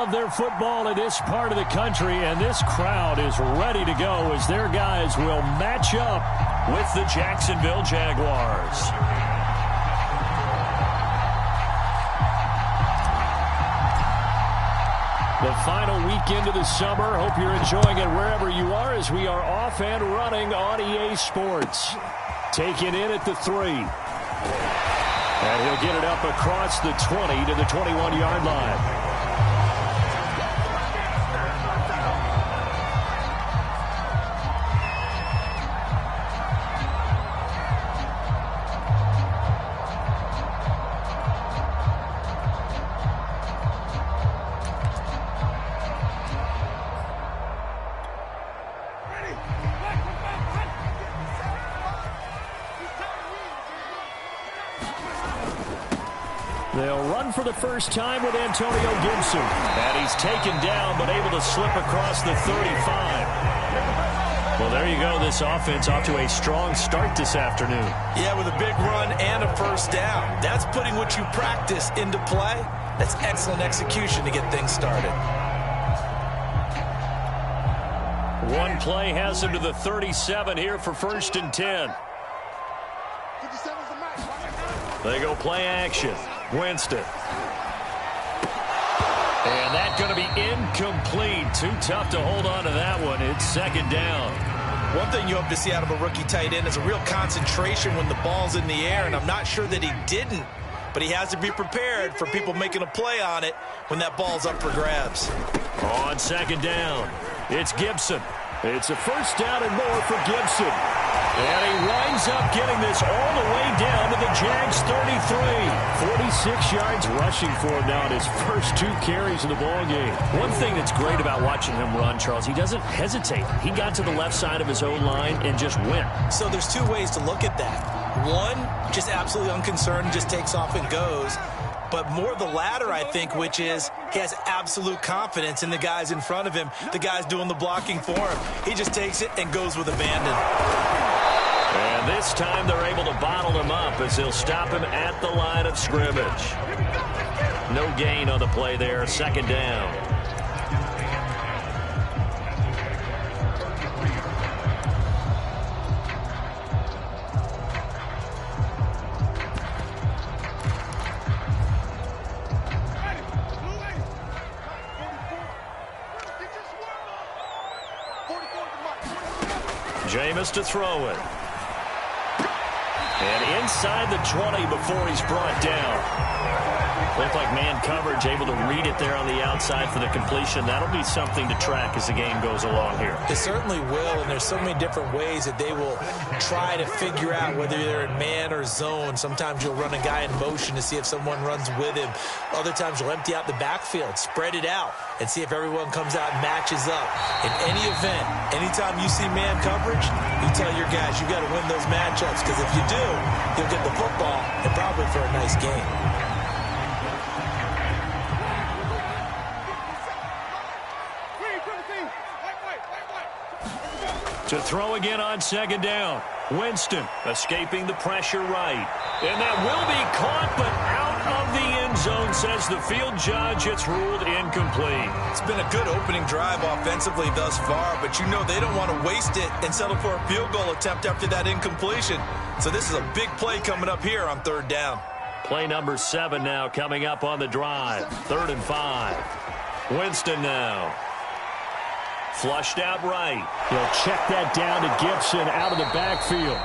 love their football in this part of the country, and this crowd is ready to go as their guys will match up with the Jacksonville Jaguars. The final weekend of the summer. Hope you're enjoying it wherever you are as we are off and running on EA Sports. Taken in at the 3. And he'll get it up across the 20 to the 21-yard line. They'll run for the first time with Antonio Gibson. And he's taken down, but able to slip across the 35. Well, there you go. This offense off to a strong start this afternoon. Yeah, with a big run and a first down. That's putting what you practice into play. That's excellent execution to get things started. One play has him to the 37 here for 1st and 10. They go play action. Winston. And that's going to be incomplete. Too tough to hold on to that one. It's 2nd down. One thing you hope to see out of a rookie tight end is a real concentration when the ball's in the air, and I'm not sure that he didn't, but he has to be prepared for people making a play on it when that ball's up for grabs. On 2nd down, it's Gibson. It's a 1st down and more for Gibson. And he winds up getting this all the way down to the Jags 33. 46 yards rushing for him now in his first 2 carries of the ball game. One thing that's great about watching him run, Charles, he doesn't hesitate. He got to the left side of his own line and just went. So there's 2 ways to look at that. One, just absolutely unconcerned, just takes off and goes. But more the latter, I think, which is he has absolute confidence in the guys in front of him, the guys doing the blocking for him. He just takes it and goes with abandon. And this time they're able to bottle him up as they'll stop him at the line of scrimmage. No gain on the play there, 2nd down. Jameis to throw it. And inside the 20 before he's brought down. Looked like man coverage, able to read it there on the outside for the completion. That'll be something to track as the game goes along here. It certainly will, and there's so many different ways that they will try to figure out whether they're in man or zone. Sometimes you'll run a guy in motion to see if someone runs with him. Other times you'll empty out the backfield, spread it out, and see if everyone comes out and matches up. In any event, anytime you see man coverage, you tell your guys you got to win those matchups, because if you do, you'll get the football and probably for a nice game. To throw again on 2nd down. Winston escaping the pressure right. And that will be caught, but out of the end zone, says the field judge. It's ruled incomplete. It's been a good opening drive offensively thus far, but you know they don't want to waste it and settle for a field goal attempt after that incompletion. So this is a big play coming up here on 3rd down. Play number 7 now coming up on the drive. 3rd and 5. Winston now. Flushed out right. He'll check that down to Gibson out of the backfield.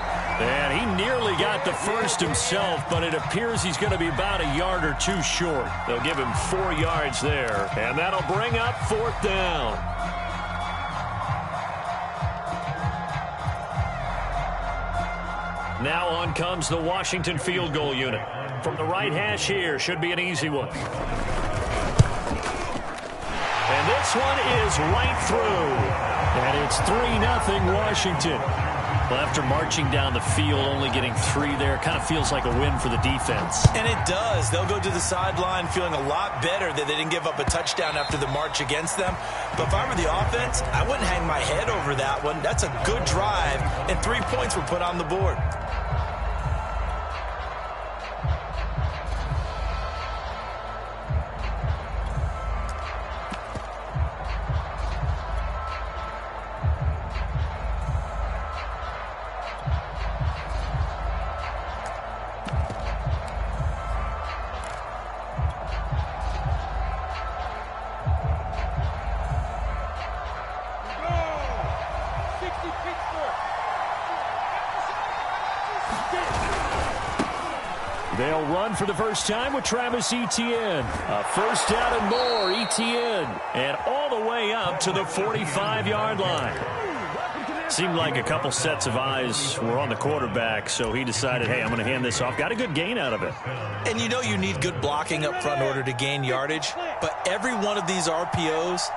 And he nearly got the first himself, but it appears he's going to be about a yard or 2 short. They'll give him 4 yards there, and that'll bring up 4th down. Now on comes the Washington field goal unit. From the right hash here, should be an easy one. And this one is right through. And it's 3-0 Washington. Well, after marching down the field, only getting 3 there, kind of feels like a win for the defense. And it does. They'll go to the sideline feeling a lot better that they didn't give up a touchdown after the march against them. But if I were the offense, I wouldn't hang my head over that one. That's a good drive, and 3 points were put on the board. They'll run for the first time with Travis Etienne. A first down and more, Etienne. And all the way up to the 45-yard line. Seemed like a couple sets of eyes were on the quarterback, so he decided, hey, I'm going to hand this off. Got a good gain out of it. And you know you need good blocking up front in order to gain yardage, but every one of these RPOs,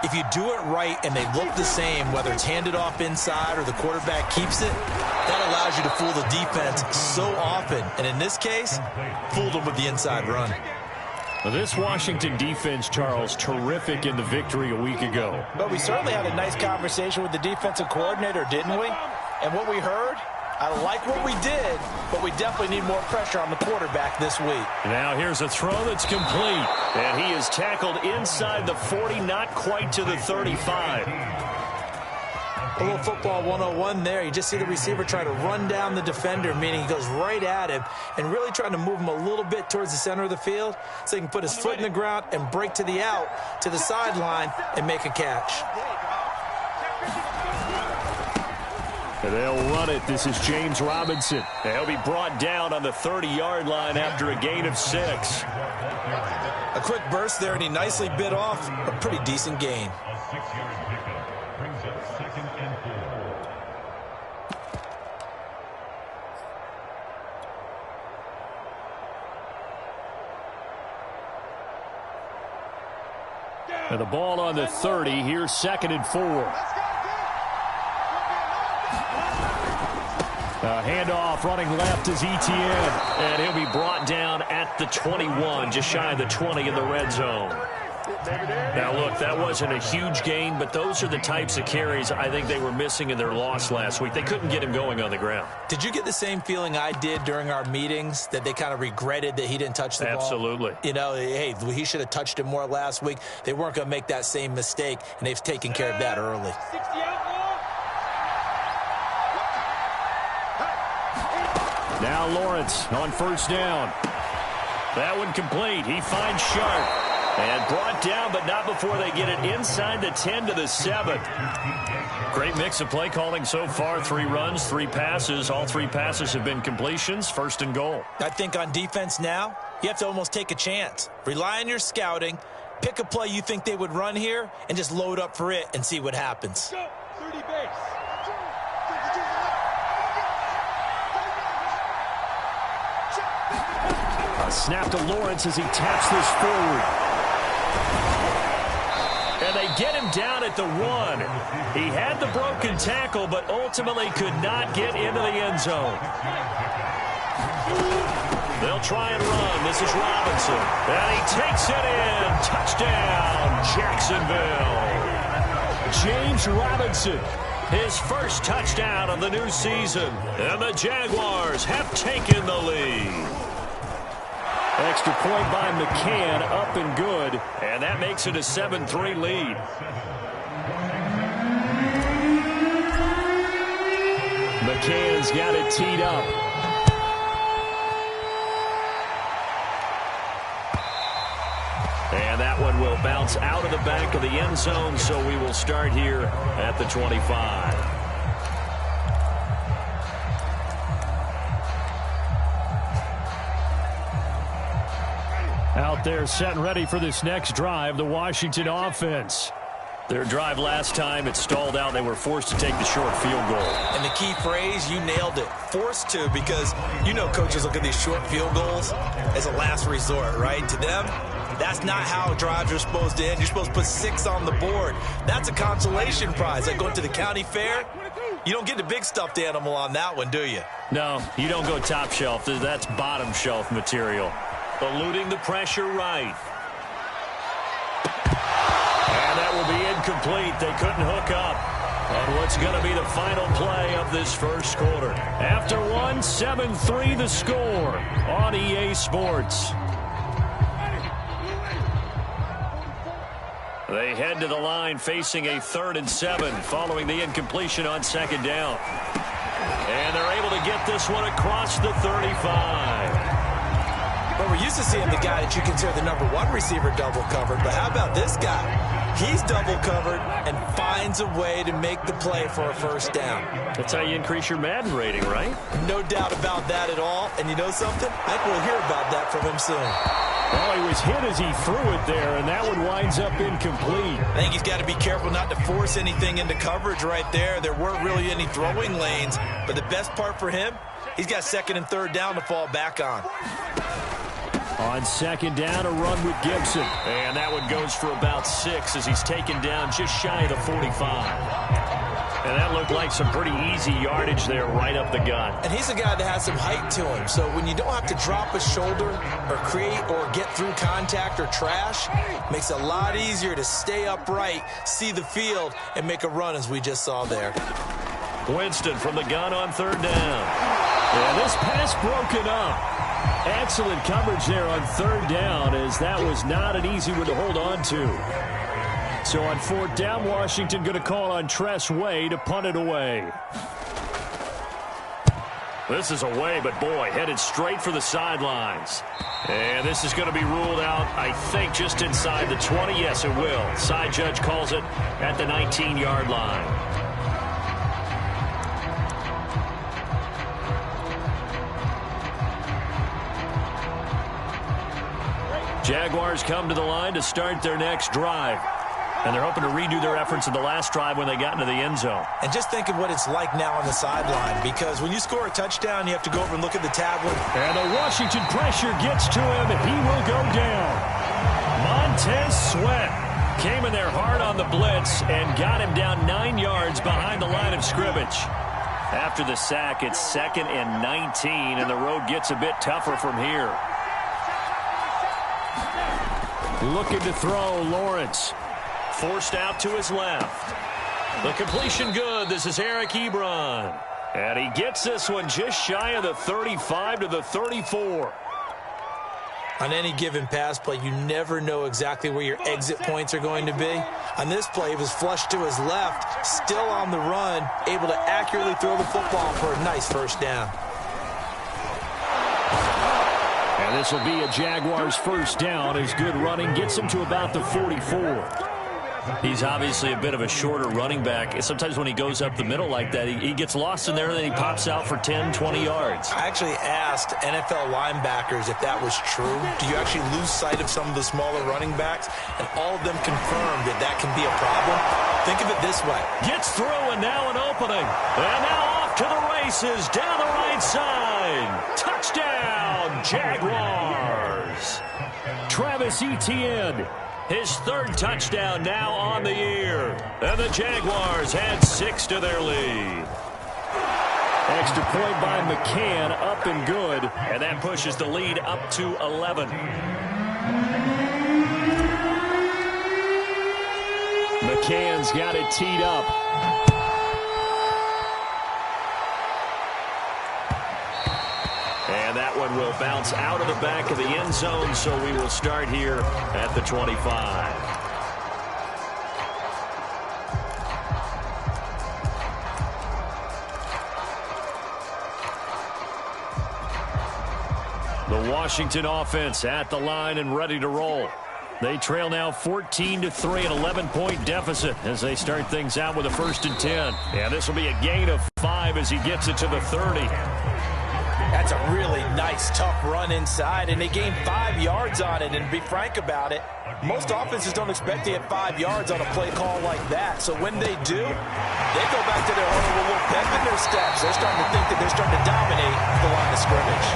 if you do it right and they look the same, whether it's handed off inside or the quarterback keeps it, that allows you to fool the defense so often. And in this case, fooled them with the inside run. Well, this Washington defense, Charles, terrific in the victory a week ago. But we certainly had a nice conversation with the defensive coordinator, didn't we? And what we heard, I like what we did, but we definitely need more pressure on the quarterback this week. Now here's a throw that's complete. And he is tackled inside the 40, not quite to the 35. A little football 101 there. You just see the receiver try to run down the defender, meaning he goes right at him and really trying to move him a little bit towards the center of the field so he can put his foot in the ground and break to the out, to the sideline, and make a catch. And they'll run it. This is James Robinson. And he'll be brought down on the 30-yard line after a gain of 6. A quick burst there, and he nicely bit off a pretty decent gain. And the ball on the 30. Here's 2nd and 4. Handoff running left is Etienne. And he'll be brought down at the 21, just shy of the 20 in the red zone. Now, look, that wasn't a huge gain, but those are the types of carries I think they were missing in their loss last week. They couldn't get him going on the ground. Did you get the same feeling I did during our meetings, that they kind of regretted that he didn't touch the ball? Absolutely. You know, hey, he should have touched it more last week. They weren't going to make that same mistake, and they've taken care of that early. Now Lawrence on first down. That one complete. He finds Sharp. And brought down, but not before they get it inside the 10 to the 7. Great mix of play calling so far. 3 runs, 3 passes. All 3 passes have been completions. 1st and goal. I think on defense now, you have to almost take a chance. Rely on your scouting. Pick a play you think they would run here and just load up for it and see what happens. A snap to Lawrence as he taps this forward. And they get him down at the 1. He had the broken tackle, but ultimately could not get into the end zone. They'll try and run. This is Robinson. And he takes it in. Touchdown, Jacksonville. James Robinson, his first touchdown of the new season. And the Jaguars have taken the lead. Extra point by McCann, up and good. And that makes it a 7-3 lead. McCann's got it teed up. And that one will bounce out of the back of the end zone, so we will start here at the 25. Out there set and ready for this next drive, the Washington offense. Their drive last time, it stalled out. They were forced to take the short field goal. And the key phrase, you nailed it, forced to, because you know coaches look at these short field goals as a last resort, right? To them, that's not how drives are supposed to end. You're supposed to put 6 on the board. That's a consolation prize. Like going to the county fair, you don't get the big stuffed animal on that one, do you? No, you don't go top shelf. That's bottom shelf material. Eluding the pressure right. And that will be incomplete. They couldn't hook up. And what's going to be the final play of this first quarter? After 1, 7-3 the score on EA Sports. They head to the line facing a 3rd and 7 following the incompletion on 2nd down. And they're able to get this one across the 35. But we're used to seeing the guy that you consider the #1 receiver double covered. But how about this guy? He's double covered and finds a way to make the play for a first down. That's how you increase your Madden rating, right? No doubt about that at all. And you know something? I think we'll hear about that from him soon. Well, he was hit as he threw it there, and that one winds up incomplete. I think he's got to be careful not to force anything into coverage right there. There weren't really any throwing lanes, but the best part for him, he's got second and third down to fall back on. On second down, a run with Gibson. And that one goes for about 6 as he's taken down just shy of the 45. And that looked like some pretty easy yardage there right up the gut. And he's a guy that has some height to him. So when you don't have to drop a shoulder or create or get through contact or trash, it makes it a lot easier to stay upright, see the field, and make a run as we just saw there. Winston from the gun on third down. And this pass broken up. Excellent coverage there on third down, as that was not an easy one to hold on to. So on fourth down, Washington going to call on Tress Way to punt it away. This is away, but boy, headed straight for the sidelines. And this is going to be ruled out, I think, just inside the 20. Yes, it will. Side judge calls it at the 19-yard line. Jaguars come to the line to start their next drive. And they're hoping to redo their efforts in the last drive when they got into the end zone. And just think of what it's like now on the sideline, because when you score a touchdown, you have to go over and look at the tablet. And the Washington pressure gets to him, and he will go down. Montez Sweat came in there hard on the blitz and got him down 9 yards behind the line of scrimmage. After the sack, it's 2nd and 19, and the road gets a bit tougher from here. Looking to throw, Lawrence. Forced out to his left. The completion good. This is Eric Ebron. And he gets this one just shy of the 35 to the 34. On any given pass play, you never know exactly where your exit points are going to be. On this play, he was flushed to his left, still on the run, able to accurately throw the football for a nice first down. And this will be a Jaguars first down as good running gets him to about the 44. He's obviously a bit of a shorter running back. Sometimes when he goes up the middle like that, he gets lost in there, and then he pops out for 10, 20 yards. I actually asked NFL linebackers if that was true. Do you actually lose sight of some of the smaller running backs? And all of them confirmed that that can be a problem. Think of it this way. Gets through, and now an opening. And now off to the races down the right side. Touchdown, Jaguars. Travis Etienne. His third touchdown now on the year. And the Jaguars add 6 to their lead. Extra point by McCann, up and good. And that pushes the lead up to 11. McCann's got it teed up. And that one will bounce out of the back of the end zone, so we will start here at the 25. The Washington offense at the line and ready to roll. They trail now 14-3, an 11-point deficit as they start things out with a 1st and 10. And this will be a gain of 5 as he gets it to the 30. That's a really nice, tough run inside, and they gained 5 yards on it. And to be frank about it, most offenses don't expect to get 5 yards on a play call like that. So when they do, they go back to their own little pep in their steps. They're starting to think that they're starting to dominate the line of scrimmage.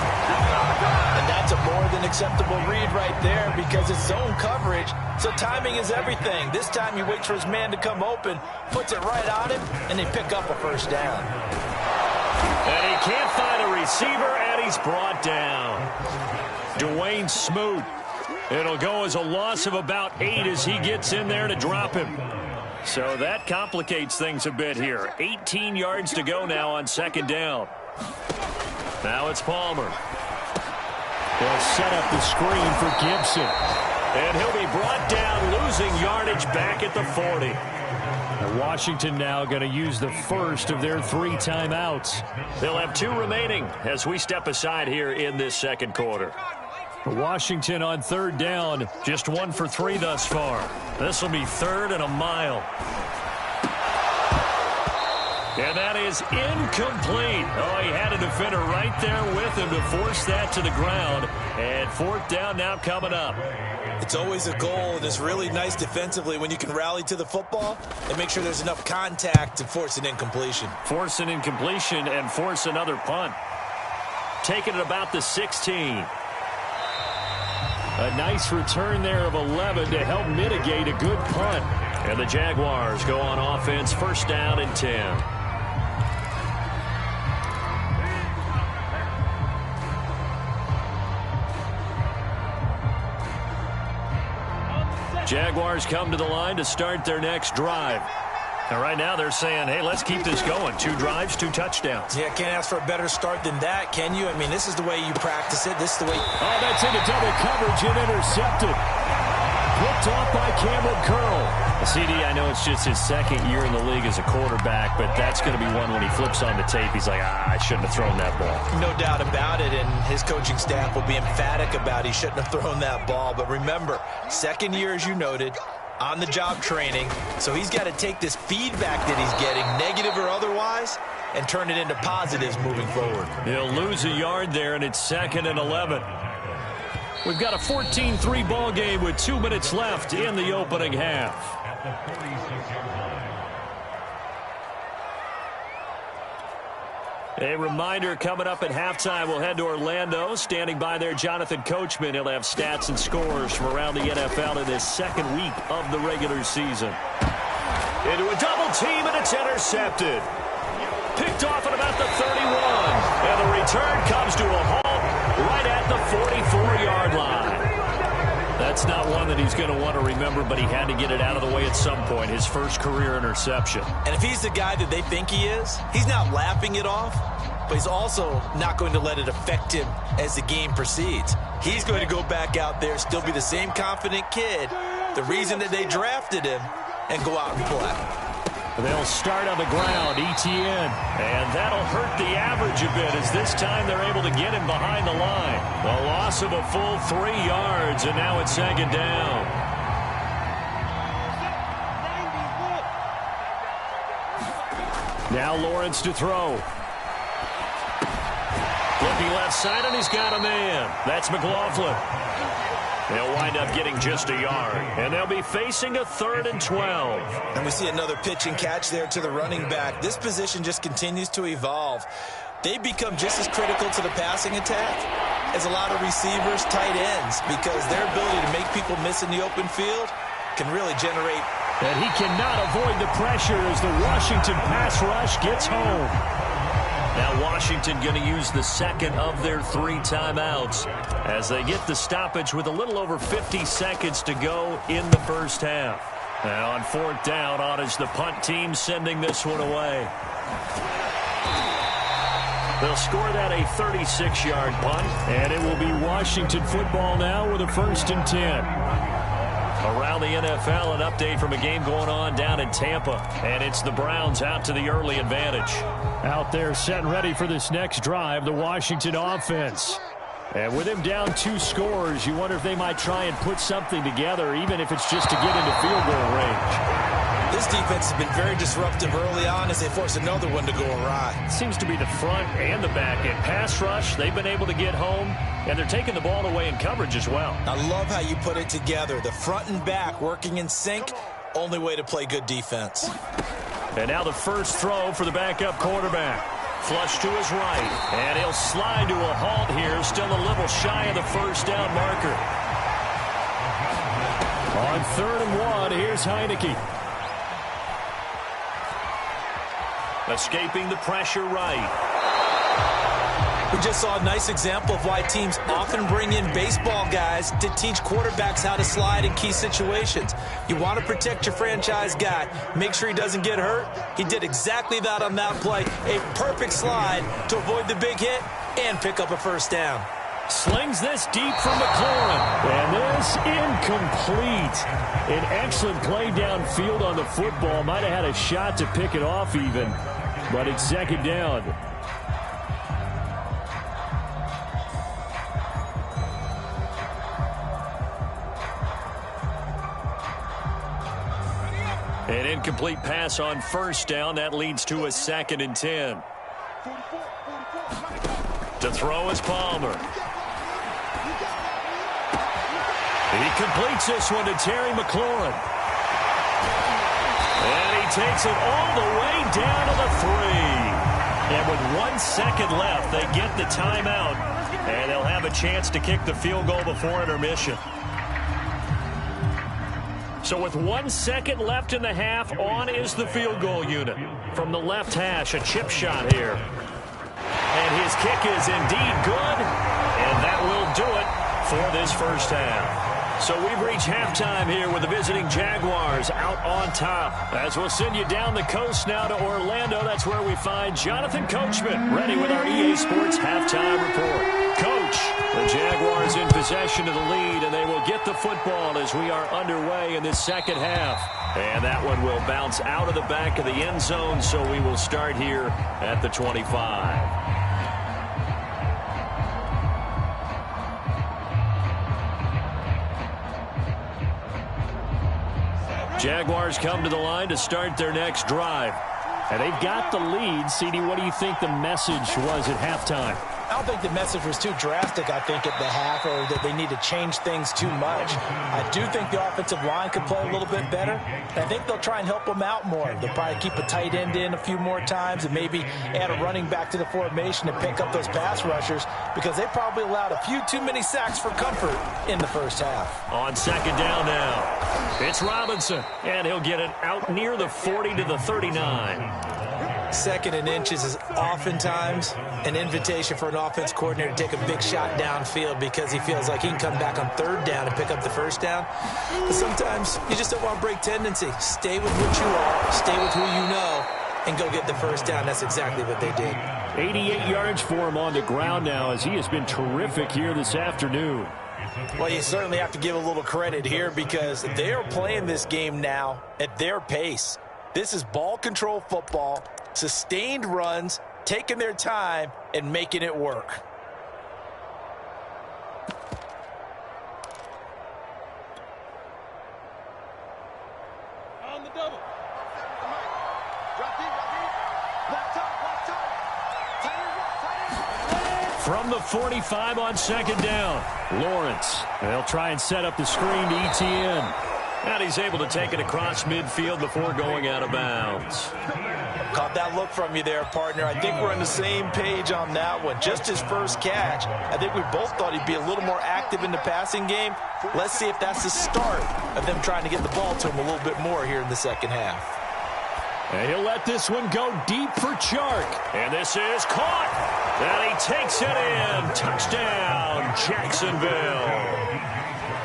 And that's a more than acceptable read right there because it's zone coverage, so timing is everything. This time he waits for his man to come open, puts it right on him, and they pick up a first down. And he can't find a receiver, and he's brought down. Dwayne Smoot. It'll go as a loss of about 8 as he gets in there to drop him. So that complicates things a bit here. 18 yards to go now on second down. Now it's Palmer. They'll set up the screen for Gibson. And he'll be brought down, losing yardage back at the 40. And Washington now going to use the first of their 3 timeouts. They'll have 2 remaining as we step aside here in this second quarter. Washington on third down, just 1 for 3 thus far. This will be 3rd and a mile. And that is incomplete. Oh, he had a defender right there with him to force that to the ground. And 4th down now coming up. It's always a goal, and it's really nice defensively when you can rally to the football and make sure there's enough contact to force an incompletion. Force an incompletion and force another punt. Taking it about the 16. A nice return there of 11 to help mitigate a good punt. And the Jaguars go on offense, 1st down and 10. Jaguars come to the line to start their next drive. And right now they're saying, hey, let's keep this going. 2 drives, 2 touchdowns. Yeah, can't ask for a better start than that, can you? I mean, this is the way you practice it. This is the way. Oh, that's into double coverage and intercepted. Picked off by Cameron Curl. CD, I know it's just his 2nd year in the league as a quarterback, but that's going to be one when he flips on the tape. He's like, I shouldn't have thrown that ball. No doubt about it, and his coaching staff will be emphatic about he shouldn't have thrown that ball. But remember, 2nd year, as you noted, on-the-job training, so he's got to take this feedback that he's getting, negative or otherwise, and turn it into positives moving forward. He'll lose a yard there, and it's 2nd and 11. We've got a 14-3 ball game with 2 minutes left in the opening half. A reminder, coming up at halftime, we'll head to Orlando. Standing by there, Jonathan Coachman. He'll have stats and scores from around the NFL in this 2nd week of the regular season. Into a double team, and it's intercepted. Picked off at about the 31. And the return comes to a halt right at the 44-yard line. That's not one that he's going to want to remember, but he had to get it out of the way at some point. His first career interception. And if he's the guy that they think he is, he's not laughing it off, but he's also not going to let it affect him as the game proceeds. He's going to go back out there, still be the same confident kid, the reason that they drafted him, and go out and play. They'll start on the ground, Etienne, and that'll hurt the average a bit as this time they're able to get him behind the line. A loss of a full 3 yards, and now it's 2nd down. Now Lawrence to throw. Flipping left side, and he's got a man. That's McLaughlin. They'll wind up getting just a yard, and they'll be facing a 3rd and 12. And we see another pitch and catch there to the running back. This position just continues to evolve. They become just as critical to the passing attack as a lot of receivers, tight ends, because their ability to make people miss in the open field can really generate. And he cannot avoid the pressure as the Washington pass rush gets home. Now Washington going to use the 2nd of their 3 timeouts as they get the stoppage with a little over 50 seconds to go in the first half. Now on 4th down, on is the punt team sending this one away. They'll score that a 36-yard punt, and it will be Washington football now with a 1st and 10. Around the NFL, an update from a game going on down in Tampa. And it's the Browns out to the early advantage. Out there set and ready for this next drive, the Washington offense. And with him down 2 scores, you wonder if they might try and put something together, even if it's just to get into field goal range. This defense has been very disruptive early on as they force another one to go awry. Seems to be the front and the back end. Pass rush, they've been able to get home, and they're taking the ball away in coverage as well. I love how you put it together. The front and back working in sync, only way to play good defense. And now the first throw for the backup quarterback. Flush to his right, and he'll slide to a halt here, still a little shy of the 1st down marker. On 3rd and 1, here's Heineke. Escaping the pressure right. We just saw a nice example of why teams often bring in baseball guys to teach quarterbacks how to slide in key situations. You want to protect your franchise guy. Make sure he doesn't get hurt. He did exactly that on that play. A perfect slide to avoid the big hit and pick up a 1st down. Slings this deep from McLaurin. And this incomplete. An excellent play downfield on the football. Might have had a shot to pick it off even. But it's 2nd down. An incomplete pass on first down. That leads to a 2nd and 10. To throw is Palmer. He completes this one to Terry McLaurin. And he takes it all the way down to the 3. And with 1 second left, they get the timeout. And they'll have a chance to kick the field goal before intermission. So with 1 second left in the half, on is the field goal unit. From the left hash, a chip shot here. And his kick is indeed good. And that will do it for this first half. So we've reached halftime here with the visiting Jaguars out on top. As we'll send you down the coast now to Orlando, that's where we find Jonathan Coachman ready with our EA Sports halftime report. Coach, the Jaguars in possession of the lead, and they will get the football as we are underway in this second half. And that one will bounce out of the back of the end zone, so we will start here at the 25. Jaguars come to the line to start their next drive. And they've got the lead. CD, what do you think the message was at halftime? I don't think the message was too drastic, I think, at the half, or that they need to change things too much. I do think the offensive line could play a little bit better. I think they'll try and help them out more. They'll probably keep a tight end in a few more times and maybe add a running back to the formation to pick up those pass rushers, because they probably allowed a few too many sacks for comfort in the first half. On second down now, it's Robinson, and he'll get it out near the 40 to the 39. 2nd and inches is oftentimes an invitation for an offense coordinator to take a big shot downfield because he feels like he can come back on 3rd down and pick up the first down. But sometimes you just don't want to break tendency. Stay with what you are, stay with who you know, and go get the first down. That's exactly what they did. 88 yards for him on the ground now, as he has been terrific here this afternoon. Well, you certainly have to give a little credit here because they are playing this game now at their pace. This is ball control football, sustained runs, taking their time, and making it work. On the double. From the 45 on second down, Lawrence. They'll try and set up the screen to Etienne. And he's able to take it across midfield before going out of bounds. Caught that look from you there, partner. I think we're on the same page on that one. Just his first catch. I think we both thought he'd be a little more active in the passing game. Let's see if that's the start of them trying to get the ball to him a little bit more here in the second half. And he'll let this one go deep for Chark. And this is caught. And he takes it in. Touchdown, Jacksonville.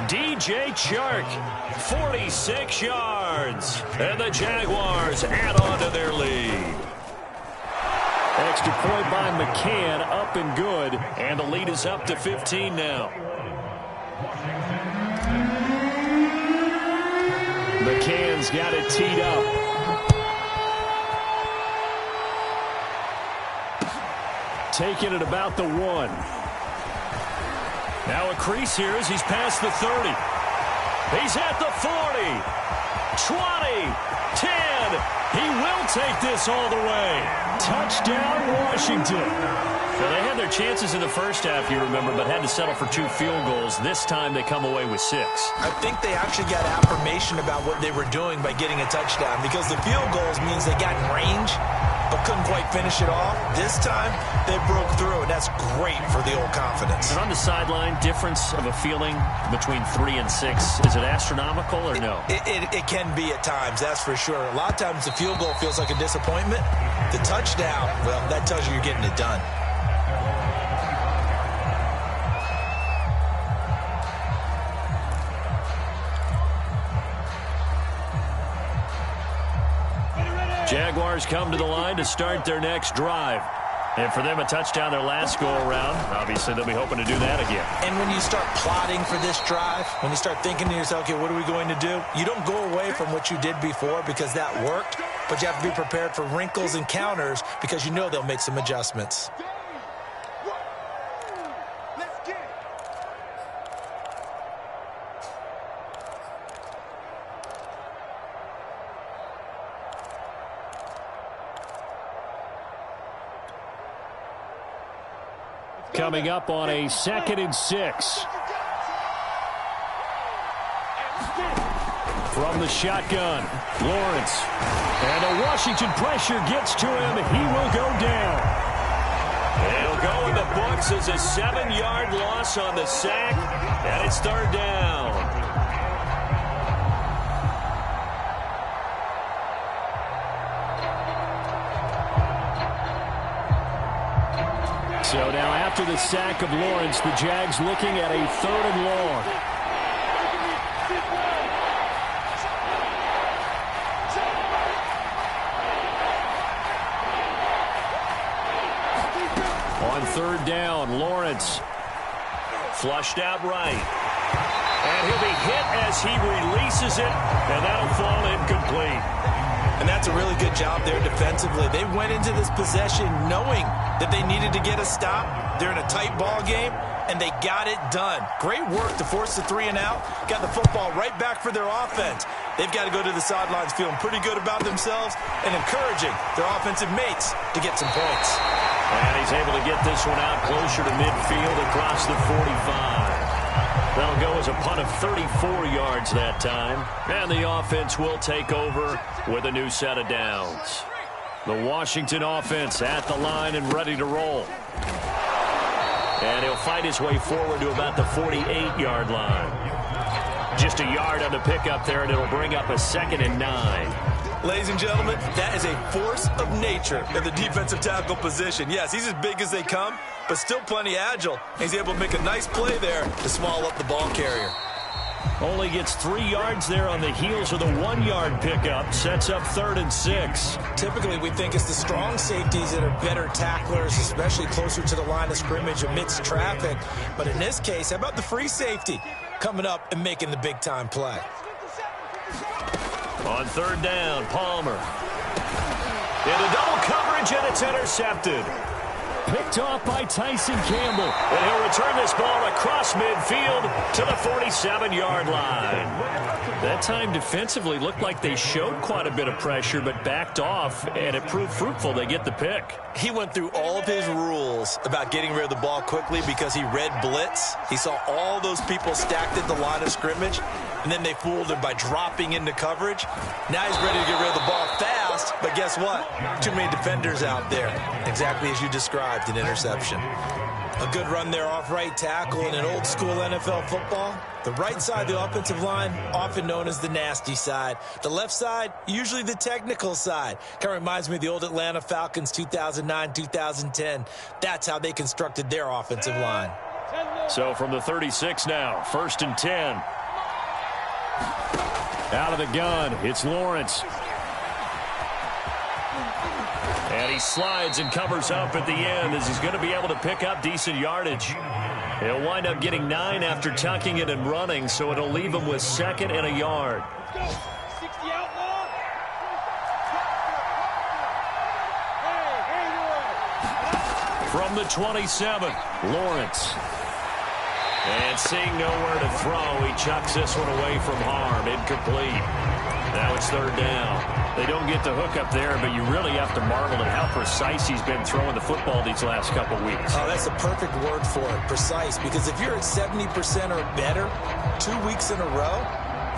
DJ Chark, 46 yards. And the Jaguars add on to their lead. Extra point by McCann, up and good. And the lead is up to 15 now. McCann's got it teed up. Taking it about the 1. Now a crease here as he's past the 30. He's at the 40. 20. 10. He will take this all the way. Touchdown, Washington. Well, they had their chances in the first half, you remember, but had to settle for 2 field goals. This time they come away with 6. I think they actually got affirmation about what they were doing by getting a touchdown, because the field goals means they got in range but couldn't quite finish it off. This time, they broke through, and that's great for the old confidence. And on the sideline, difference of a feeling between 3 and 6, is it astronomical or no? It can be at times, that's for sure. A lot of times the field goal feels like a disappointment. The touchdown, well, that tells you you're getting it done. Jaguars come to the line to start their next drive. And for them, a touchdown their last go-around. Obviously, they'll be hoping to do that again. And when you start plotting for this drive, when you start thinking to yourself, okay, what are we going to do? You don't go away from what you did before because that worked, but you have to be prepared for wrinkles and counters because you know they'll make some adjustments. coming up on a 2nd and 6. From the shotgun, Lawrence. And the Washington pressure gets to him. He will go down. It'll go in the books as a 7-yard loss on the sack, and it's 3rd down. So now after the sack of Lawrence, the Jags looking at a 3rd and long. On 3rd down, Lawrence flushed out right. And he'll be hit as he releases it, and that'll fall incomplete. And that's a really good job there defensively. They went into this possession knowing that they needed to get a stop. They're in a tight ball game, and they got it done. Great work to force the 3 and out. Got the football right back for their offense. They've got to go to the sidelines feeling pretty good about themselves and encouraging their offensive mates to get some points. And he's able to get this one out closer to midfield across the 45. That'll go as a punt of 34 yards that time. And the offense will take over with a new set of downs. The Washington offense at the line and ready to roll. And he'll fight his way forward to about the 48-yard line. Just a yard on the pickup there, and it'll bring up a 2nd and 9. Ladies and gentlemen, that is a force of nature in the defensive tackle position. Yes, he's as big as they come, but still plenty agile. He's able to make a nice play there to small up the ball carrier. Only gets 3 yards there on the heels of the 1-yard pickup. Sets up 3rd and 6. Typically, we think it's the strong safeties that are better tacklers, especially closer to the line of scrimmage amidst traffic. But in this case, how about the free safety coming up and making the big-time play? On 3rd down, Palmer. Into double coverage, and it's intercepted. Picked off by Tyson Campbell. And he'll return this ball across midfield to the 47-yard line. That time defensively looked like they showed quite a bit of pressure, but backed off, and it proved fruitful. They get the pick. He went through all of his rules about getting rid of the ball quickly because he read blitz. He saw all those people stacked at the line of scrimmage, and then they fooled him by dropping into coverage. Now he's ready to get rid of the ball fast, but guess what? Too many defenders out there. Exactly as you described, an interception. A good run there off right tackle in an old-school NFL football. The right side of the offensive line, often known as the nasty side. The left side, usually the technical side. Kind of reminds me of the old Atlanta Falcons 2009-2010. That's how they constructed their offensive line. So from the 36 now, 1st and 10. Out of the gun, it's Lawrence. And he slides and covers up at the end as he's going to be able to pick up decent yardage. He'll wind up getting 9 after tucking it and running, so it'll leave him with 2nd and a yard. From the 27, Lawrence. And seeing nowhere to throw, he chucks this one away from harm. Incomplete. Now it's 3rd down. They don't get the hook up there, but you really have to marvel at how precise he's been throwing the football these last couple weeks. Oh, that's the perfect word for it, precise. Because if you're at 70% or better 2 weeks in a row,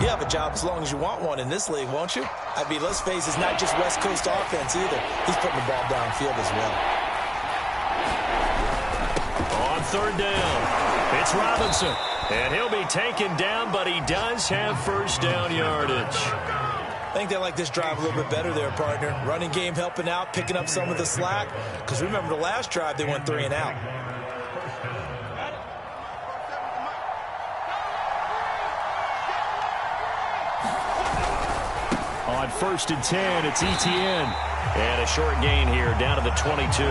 you have a job as long as you want one in this league, won't you? I mean, let's face it, it's not just West Coast offense either. He's putting the ball downfield as well. On 3rd down, it's Robinson. And he'll be taken down, but he does have 1st down yardage. I think they like this drive a little bit better there, partner. Running game helping out, picking up some of the slack. Because remember the last drive, they went 3 and out. On 1st and 10, it's Etienne. And a short gain here, down to the 22.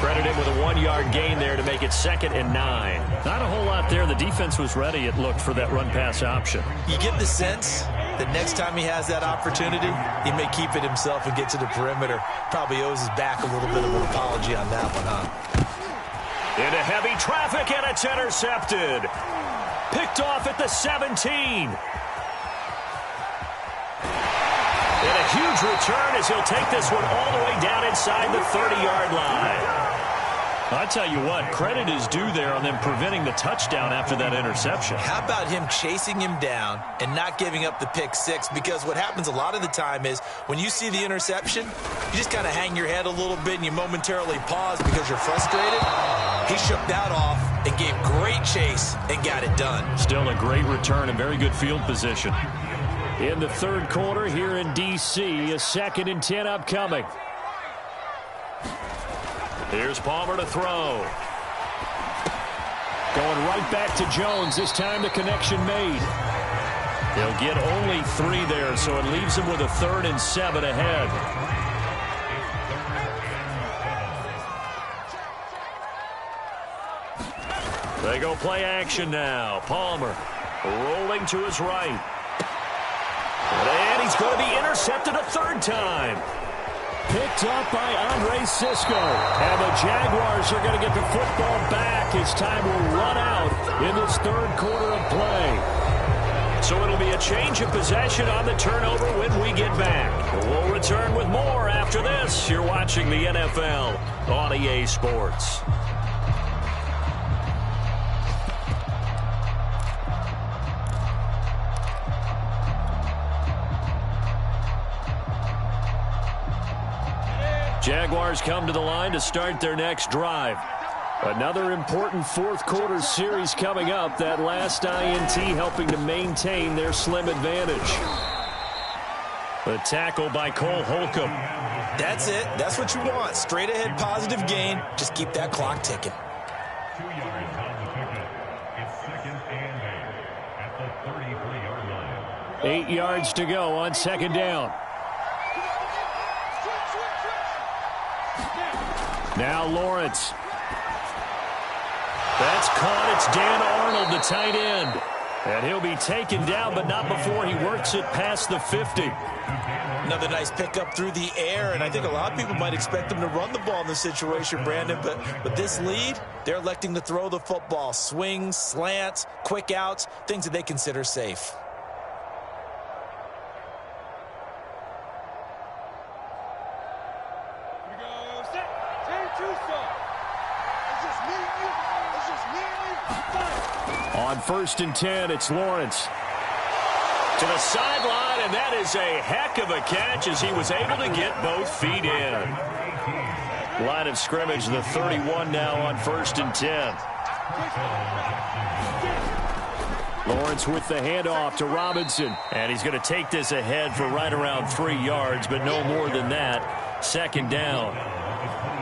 Credited with a 1-yard gain there to make it 2nd and 9. Not a whole lot there. The defense was ready, it looked, for that run-pass option. You get the sense that next time he has that opportunity, he may keep it himself and get to the perimeter. Probably owes his back a little bit of an apology on that one, huh? Into heavy traffic, and it's intercepted. Picked off at the 17. And a huge return as he'll take this one all the way down inside the 30-yard line. I tell you what, credit is due there on them preventing the touchdown after that interception. How about him chasing him down and not giving up the pick six? Because what happens a lot of the time is when you see the interception, you just kind of hang your head a little bit and you momentarily pause because you're frustrated. He shook that off and gave great chase and got it done. Still a great return and very good field position. In the third quarter here in D.C., a 2nd and 10 upcoming. Here's Palmer to throw. Going right back to Jones. This time the connection made. He'll get only 3 there, so it leaves him with a 3rd and 7 ahead. They go play action now. Palmer rolling to his right. And he's going to be intercepted a 3rd time. Picked up by Andre Cisco. And the Jaguars are going to get the football back as time will run out in this 3rd quarter of play. So it'll be a change of possession on the turnover when we get back. We'll return with more after this. You're watching the NFL on EA Sports. Jaguars come to the line to start their next drive. Another important 4th quarter series coming up. That last INT helping to maintain their slim advantage. The tackle by Cole Holcomb. That's it. That's what you want. Straight ahead positive gain. Just keep that clock ticking. 2 yards on the pickup. It's 2nd and 8 at the 33-yard line. 8 yards to go on 2nd down. Now Lawrence. That's caught. It's Dan Arnold, the tight end. And he'll be taken down, but not before he works it past the 50. Another nice pickup through the air, and I think a lot of people might expect them to run the ball in this situation, Brandon. But with this lead, they're electing to throw the football. Swings, slants, quick outs, things that they consider safe. On 1st and 10, it's Lawrence. To the sideline, and that is a heck of a catch as he was able to get both feet in. Line of scrimmage, the 31 now on 1st and 10. Lawrence with the handoff to Robinson. And he's going to take this ahead for right around 3 yards, but no more than that. 2nd down.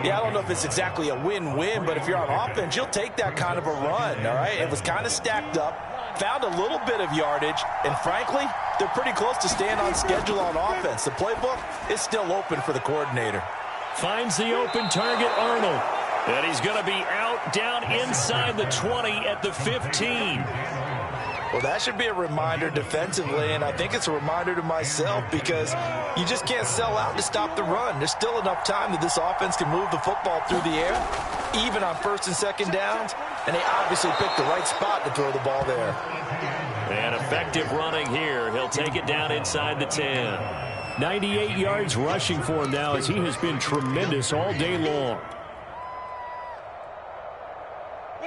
Yeah, I don't know if it's exactly a win-win, but if you're on offense, you'll take that kind of a run, all right? It was kind of stacked up, found a little bit of yardage, and frankly, they're pretty close to staying on schedule on offense. The playbook is still open for the coordinator. Finds the open target, Arnold. And he's going to be out down inside the 20 at the 15. Well, that should be a reminder defensively, and I think it's a reminder to myself because you just can't sell out to stop the run. There's still enough time that this offense can move the football through the air, even on 1st and 2nd downs, and they obviously picked the right spot to throw the ball there. And effective running here. He'll take it down inside the 10. 98 yards rushing for him now as he has been tremendous all day long.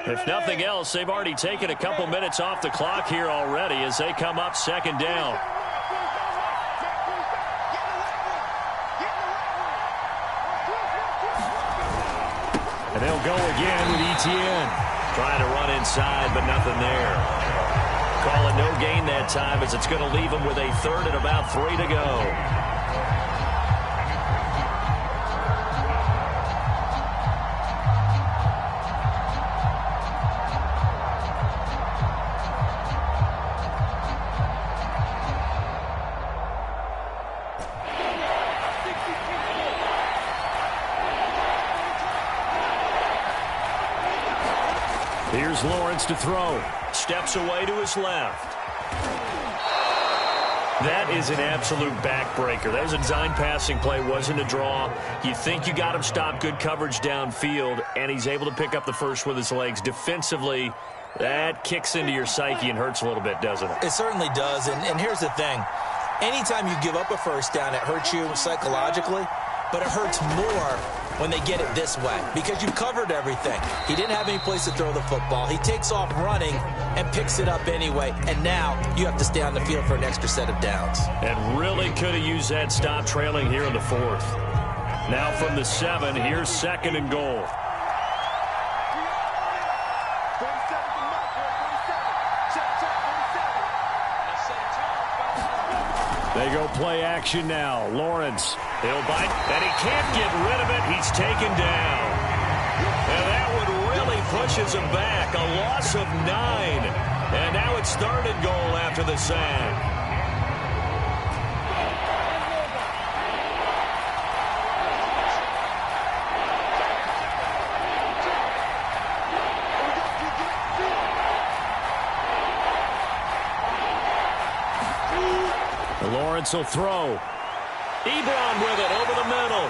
If nothing else, they've already taken a couple minutes off the clock here already as they come up 2nd down. And they'll go again with Etienne. Trying to run inside, but nothing there. Call it no gain that time as it's going to leave them with a 3rd and about 3 to go. Here's Lawrence to throw. Steps away to his left. That is an absolute backbreaker. That was a design passing play, wasn't a draw. You think you got him stopped, good coverage downfield, and he's able to pick up the first with his legs. Defensively, that kicks into your psyche and hurts a little bit, doesn't it? It certainly does, and here's the thing. Anytime you give up a first down, it hurts you psychologically. but it hurts more when they get it this way because you've covered everything. He didn't have any place to throw the football. He takes off running and picks it up anyway, and now you have to stay on the field for an extra set of downs. And really could have used that stop trailing here in the fourth. Now from the 7, here's 2nd and goal. They go play action now. Lawrence, he'll bite, and he can't get rid of it. He's taken down. And that one really pushes him back. A loss of 9. And now it's 3rd and goal after the sack. Lawrence will throw. Ebron with it over the middle.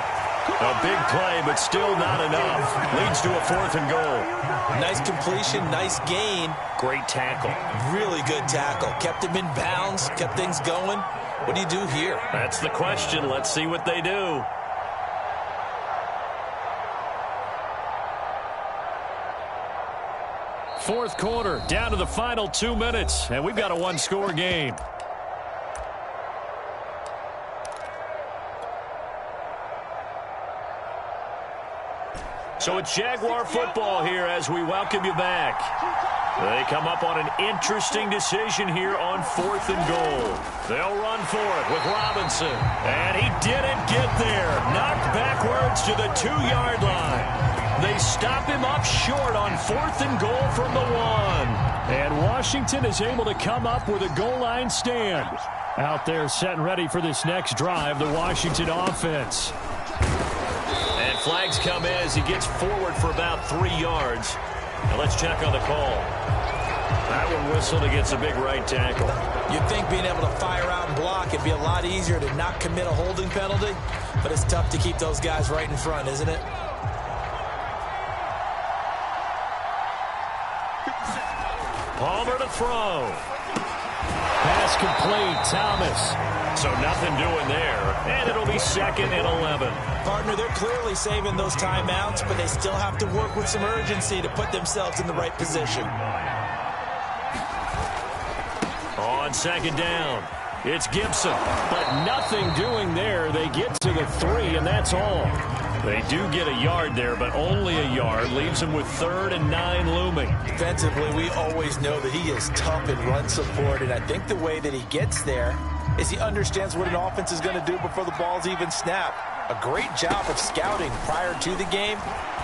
A big play, but still not enough. Leads to a 4th and goal. Nice completion, nice gain. Great tackle. Really good tackle. Kept him in bounds, kept things going. What do you do here? That's the question. Let's see what they do. Fourth quarter, down to the final 2 minutes, and we've got a one-score game. So it's Jaguar football here as we welcome you back. They come up on an interesting decision here on 4th and goal. They'll run for it with Robinson. And he didn't get there. Knocked backwards to the 2-yard line. They stop him up short on 4th and goal from the 1. And Washington is able to come up with a goal line stand. Out there set and ready for this next drive, the Washington offense. And flags come in as he gets forward for about 3 yards. Now let's check on the call. That one whistled against a big right tackle. You'd think being able to fire out and block it'd be a lot easier to not commit a holding penalty, but it's tough to keep those guys right in front, isn't it? Palmer to throw. Pass complete, Thomas. So nothing doing there, and it'll be 2nd and 11. Partner, they're clearly saving those timeouts, but they still have to work with some urgency to put themselves in the right position. On 2nd down, it's Gibson, but nothing doing there. They get to the 3, and that's all. They do get a yard there, but only a yard. Leaves them with 3rd and 9 looming. Defensively, we always know that he is tough in run support, and I think the way that he gets there is he understands what an offense is going to do before the ball's even snapped. A great job of scouting prior to the game,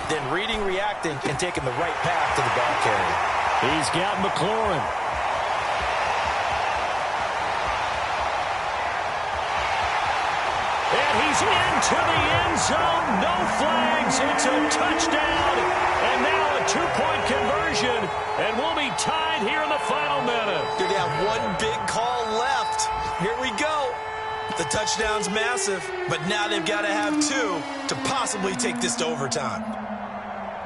then reading, reacting, and taking the right path to the ball carrier. He's got McLaurin. And he's into the end zone. No flags. It's a touchdown. And now a 2-point conversion. And we'll be tied here in the final minute. They have one big call left. Here we go. The touchdown's massive, but now they've got to have 2 to possibly take this to overtime.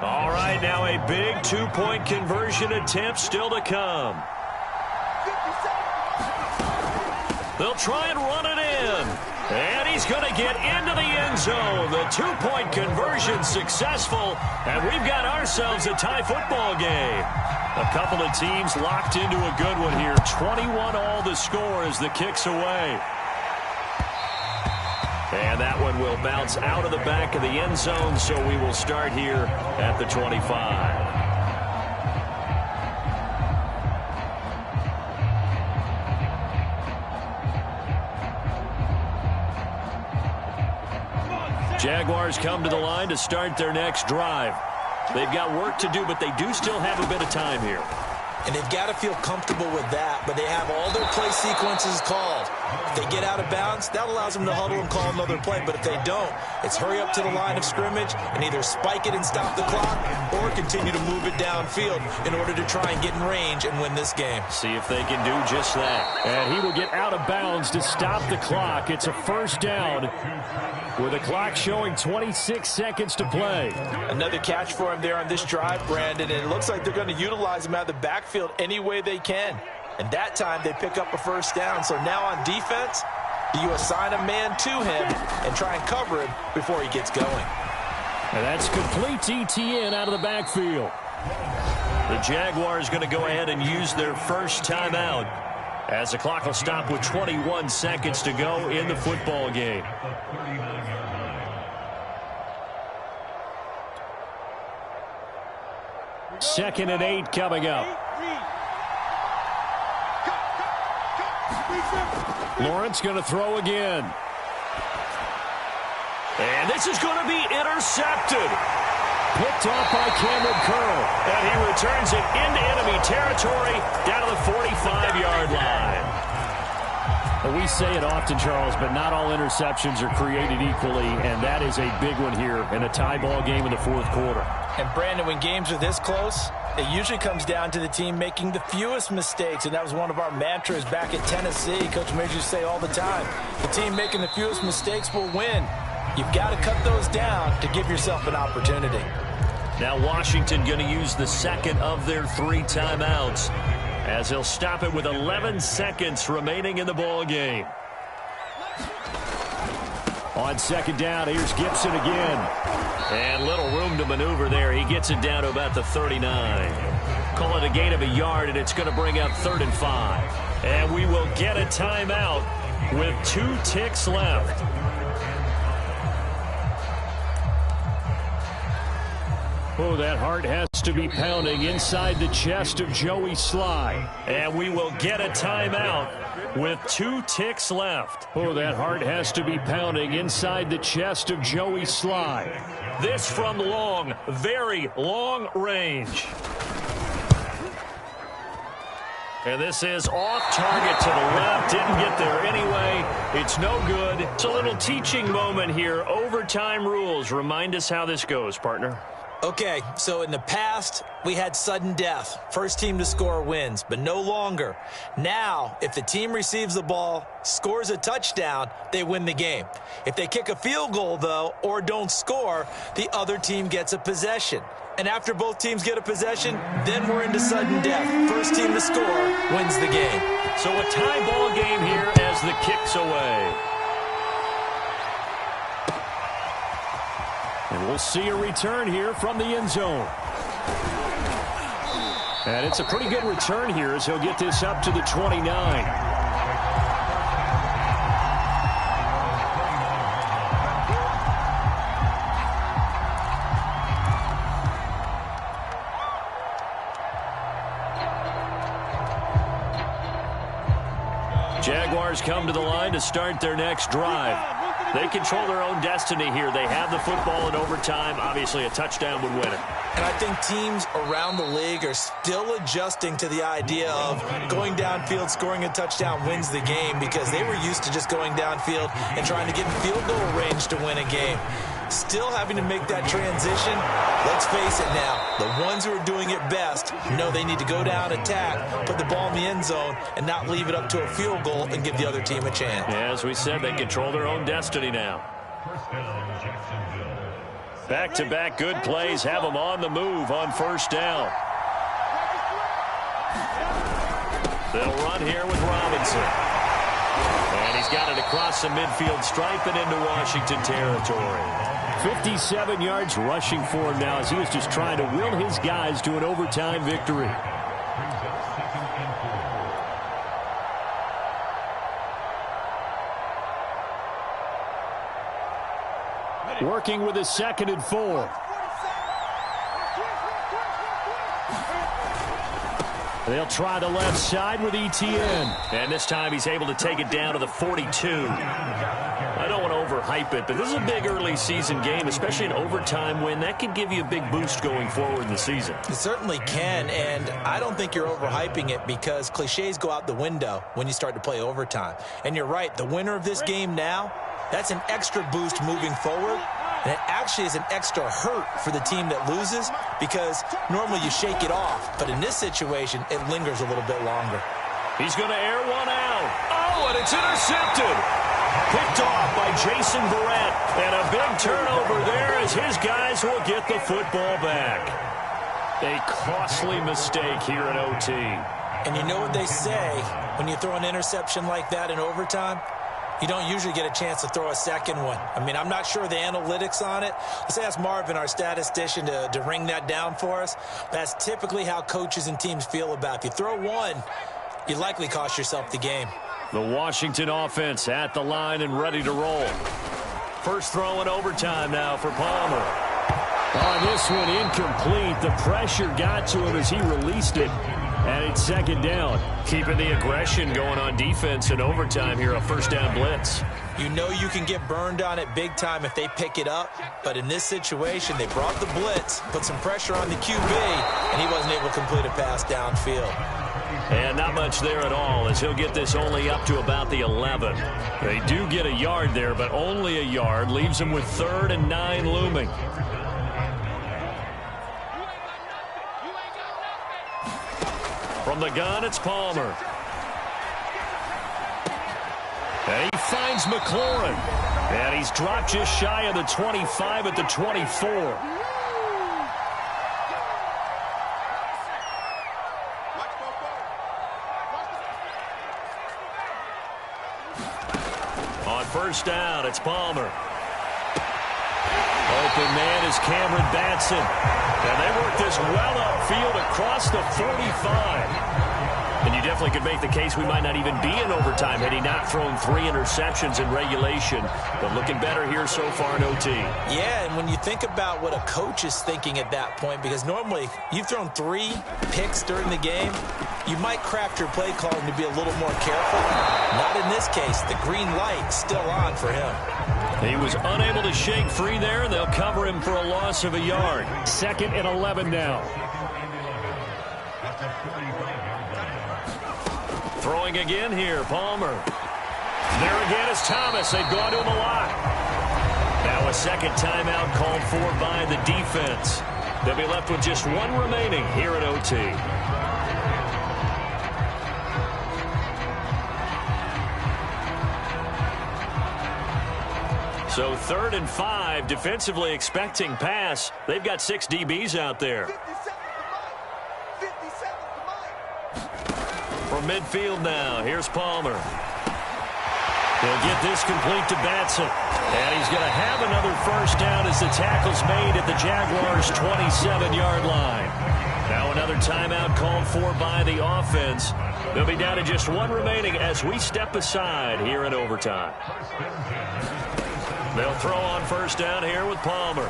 All right, now a big 2-point conversion attempt still to come. They'll try and run it in. And he's going to get into the end zone. The 2-point conversion successful, and we've got ourselves a tie football game. A couple of teams locked into a good one here. 21 all the score as the kick's away. And that one will bounce out of the back of the end zone, so we will start here at the 25. Jaguars come to the line to start their next drive. They've got work to do, but they do still have a bit of time here. And they've got to feel comfortable with that, but they have all their play sequences called. If they get out of bounds, that allows them to huddle and call another play. But if they don't, it's hurry up to the line of scrimmage and either spike it and stop the clock or continue to move it downfield in order to try and get in range and win this game. See if they can do just that. And he will get out of bounds to stop the clock. It's a first down with the clock showing 26 seconds to play. Another catch for him there on this drive, Brandon, and it looks like they're going to utilize him out of the backfield any way they can. And that time they pick up a first down. So now on defense, Do you assign a man to him and try and cover him before he gets going? And that's complete ETN out of the backfield. The Jaguars going to go ahead and use their first timeout as the clock will stop with 21 seconds to go in the football game. Second and 8 coming up. Lawrence going to throw again. And this is going to be intercepted. Picked off by Cameron Curl. And he returns it into enemy territory down to the 45-yard line. Well, we say it often, Charles, but not all interceptions are created equally, and that is a big one here in a tie ball game in the fourth quarter. And, Brandon, when games are this close, it usually comes down to the team making the fewest mistakes, and that was one of our mantras back at Tennessee. Coach made you say all the time, the team making the fewest mistakes will win. You've got to cut those down to give yourself an opportunity. Now Washington going to use the second of their 3 timeouts as they'll stop it with 11 seconds remaining in the ball game. On second down, here's Gibson again. And little room to maneuver there. He gets it down to about the 39. Call it a gain of a yard, and it's going to bring up 3rd and 5. And we will get a timeout with 2 ticks left. Oh, that heart has to be pounding inside the chest of Joey Sly. And we will get a timeout with 2 ticks left. Oh, that heart has to be pounding inside the chest of Joey Sly. This from long, very long range. And this is off target to the left. Didn't get there anyway. It's no good. It's a little teaching moment here. Overtime rules. Remind us how this goes, partner. Okay, so in the past, we had sudden death. First team to score wins, but no longer. Now, if the team receives the ball, scores a touchdown, they win the game. If they kick a field goal, though, or don't score, the other team gets a possession. And after both teams get a possession, then we're into sudden death. First team to score wins the game. So a tie ball game here as the kick's away. And we'll see a return here from the end zone. And it's a pretty good return here as he'll get this up to the 29. Jaguars come to the line to start their next drive. They control their own destiny here. They have the football in overtime. Obviously, a touchdown would win it. And I think teams around the league are still adjusting to the idea of going downfield, scoring a touchdown wins the game, because they were used to just going downfield and trying to get in field goal range to win a game. Still having to make that transition. Let's face it now, the ones who are doing it best know they need to go down, attack, put the ball in the end zone, and not leave it up to a field goal and give the other team a chance. Yeah, as we said, they control their own destiny now. Back-to-back good plays have them on the move on first down. They'll run here with Robinson. And he's got it across the midfield stripe and into Washington territory. 57 yards rushing for him now as he was just trying to will his guys to an overtime victory. Working with a 2nd and 4. They'll try the left side with ETN. And this time he's able to take it down to the 42. I don't want to overhype it, but this is a big early season game, especially an overtime win. That can give you a big boost going forward in the season. It certainly can, and I don't think you're overhyping it because cliches go out the window when you start to play overtime. And you're right, the winner of this game now, that's an extra boost moving forward. And it actually is an extra hurt for the team that loses because normally you shake it off. But in this situation, it lingers a little bit longer. He's going to air one out. Oh, and it's intercepted. Picked off by Jason Barrett. And a big turnover there as his guys will get the football back. A costly mistake here in OT. And you know what they say when you throw an interception like that in overtime? You don't usually get a chance to throw a second one. I mean, I'm not sure the analytics on it. Let's ask Marvin, our statistician, to ring that down for us. That's typically how coaches and teams feel about it. If you throw one, you likely cost yourself the game. The Washington offense at the line and ready to roll. First throw in overtime now for Palmer. On this one, incomplete. The pressure got to him as he released it. And it's second down. Keeping the aggression going on defense in overtime here, a first down blitz. You know you can get burned on it big time if they pick it up. But in this situation, they brought the blitz, put some pressure on the QB, and he wasn't able to complete a pass downfield. And not much there at all, as he'll get this only up to about the 11. They do get a yard there, but only a yard. Leaves them with 3rd and 9 looming. From the gun, it's Palmer. And he finds McLaurin. And he's dropped just shy of the 25 at the 24. On first down, it's Palmer. Open man is Cameron Batson. And they work this well upfield across the 45. And you definitely could make the case we might not even be in overtime had he not thrown 3 interceptions in regulation. But looking better here so far in OT. Yeah, and when you think about what a coach is thinking at that point, because normally you've thrown 3 picks during the game, you might craft your play calling to be a little more careful. Not in this case. The green light still on for him. He was unable to shake free there, and they'll cover him for a loss of a yard. 2nd and 11 now. Throwing again here, Palmer. There again is Thomas. They've gone to him a lot. Now a second timeout called for by the defense. They'll be left with just 1 remaining here at OT. So 3rd and 5, defensively expecting pass. They've got 6 DBs out there. From midfield now, here's Palmer. He'll get this complete to Batson. And he's going to have another first down as the tackle's made at the Jaguars' 27-yard line. Now another timeout called for by the offense. They'll be down to just 1 remaining as we step aside here in overtime. They'll throw on first down here with Palmer.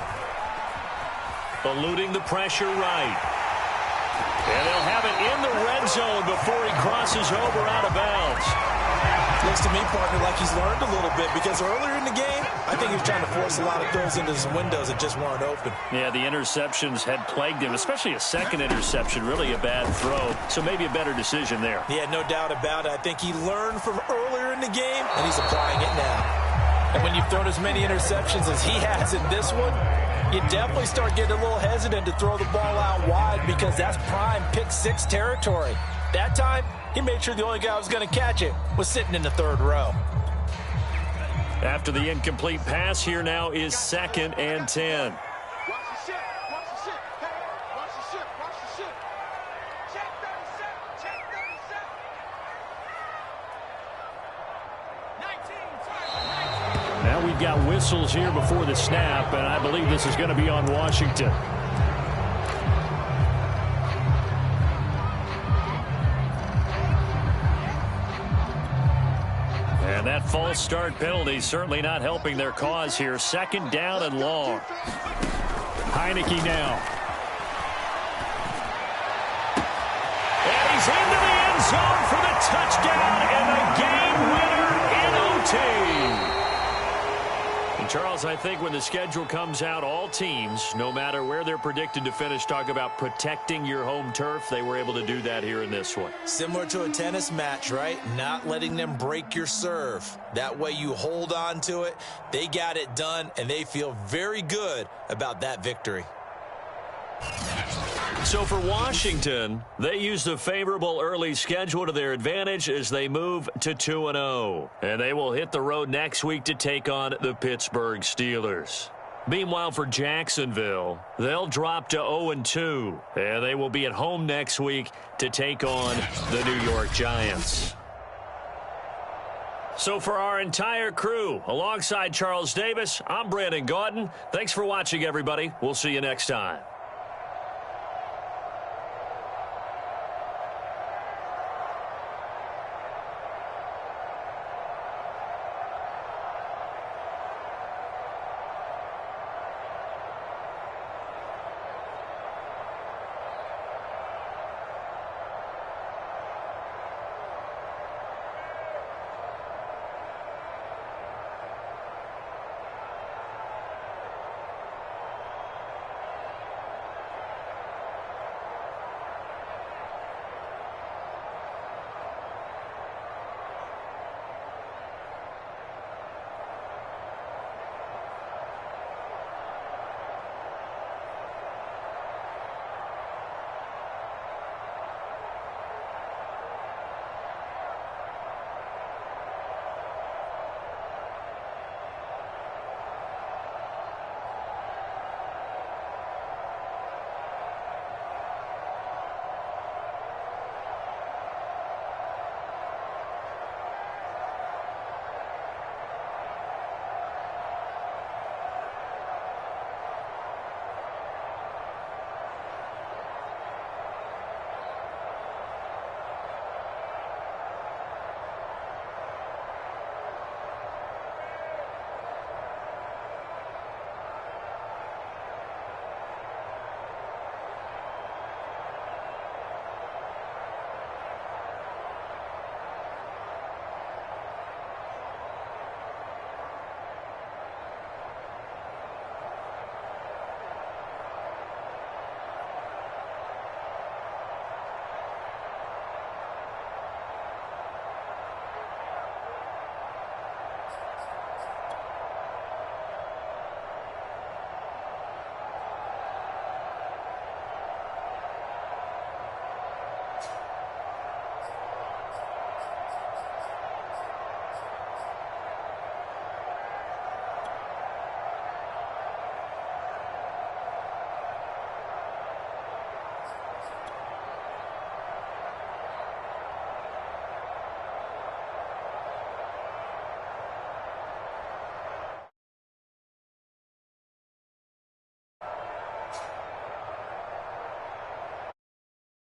Eluding the pressure right. And they'll have it in the red zone before he crosses over out of bounds. Looks to me, partner, like he's learned a little bit, because earlier in the game, I think he was trying to force a lot of throws into some windows that just weren't open. Yeah, the interceptions had plagued him, especially a second interception, really a bad throw. So maybe a better decision there. Yeah, no doubt about it. I think he learned from earlier in the game, and he's applying it now. And when you've thrown as many interceptions as he has in this one, you definitely start getting a little hesitant to throw the ball out wide, because that's prime pick-6 territory. That time, he made sure the only guy who was going to catch it was sitting in the 3rd row. After the incomplete pass, here now is 2nd and 10. Now we've got whistles here before the snap, and I believe this is going to be on Washington. And that false start penalty certainly not helping their cause here. 2nd down and long. Heineke now. And he's into the end zone for the touchdown and the game winner in OT. And Charles, I think when the schedule comes out, all teams, no matter where they're predicted to finish, talk about protecting your home turf. They were able to do that here in this one. Similar to a tennis match, right? Not letting them break your serve. That way you hold on to it. They got it done, and they feel very good about that victory. So for Washington, they use the favorable early schedule to their advantage as they move to 2-0. And they will hit the road next week to take on the Pittsburgh Steelers. Meanwhile, for Jacksonville, they'll drop to 0-2. And they will be at home next week to take on the New York Giants. So for our entire crew, alongside Charles Davis, I'm Brandon Gaudin. Thanks for watching, everybody. We'll see you next time.